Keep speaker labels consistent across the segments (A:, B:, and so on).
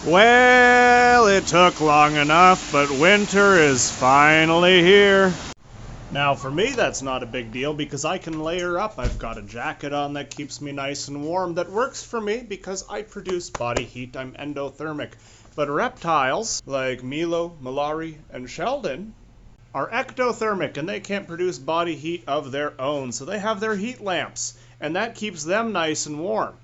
A: Well, it took long enough, but winter is finally here. Now, for me, that's not a big deal because I can layer up. I've got a jacket on that keeps me nice and warm. That works for me because I produce body heat. I'm endothermic. But reptiles like Milo, Malari, and Sheldon are ectothermic and they can't produce body heat of their own. So they have their heat lamps, and that keeps them nice and warm.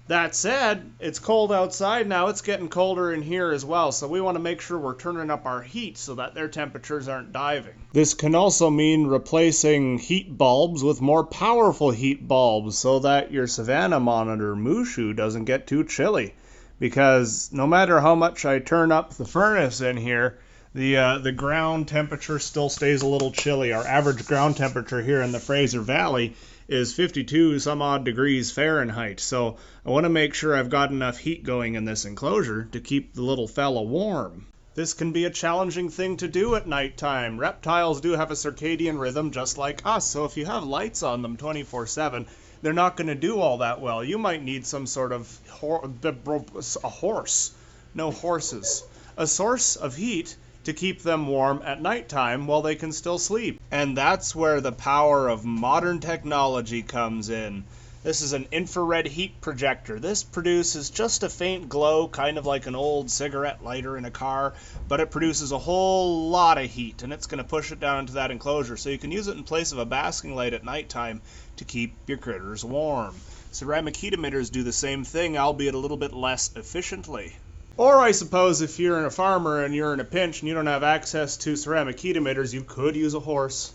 A: That said, it's cold outside now. It's getting colder in here as well, so we want to make sure we're turning up our heat so that their temperatures aren't diving. This can also mean replacing heat bulbs with more powerful heat bulbs so that your Savannah monitor Mushu doesn't get too chilly. Because no matter how much I turn up the furnace in here, the ground temperature still stays a little chilly. Our average ground temperature here in the Fraser Valley is 52 some odd degrees Fahrenheit. So I want to make sure I've got enough heat going in this enclosure to keep the little fella warm. This can be a challenging thing to do at nighttime. Reptiles do have a circadian rhythm just like us, so if you have lights on them 24/7, they're not going to do all that well. You might need some sort of a horse. No horses. A source of heat to keep them warm at nighttime while they can still sleep. And that's where the power of modern technology comes in. This is an infrared heat projector. This produces just a faint glow, kind of like an old cigarette lighter in a car, but it produces a whole lot of heat, and it's going to push it down into that enclosure. So you can use it in place of a basking light at nighttime to keep your critters warm. Ceramic heat emitters do the same thing, albeit a little bit less efficiently. Or I suppose if you're a farmer and you're in a pinch and you don't have access to ceramic heat emitters, you could use a horse.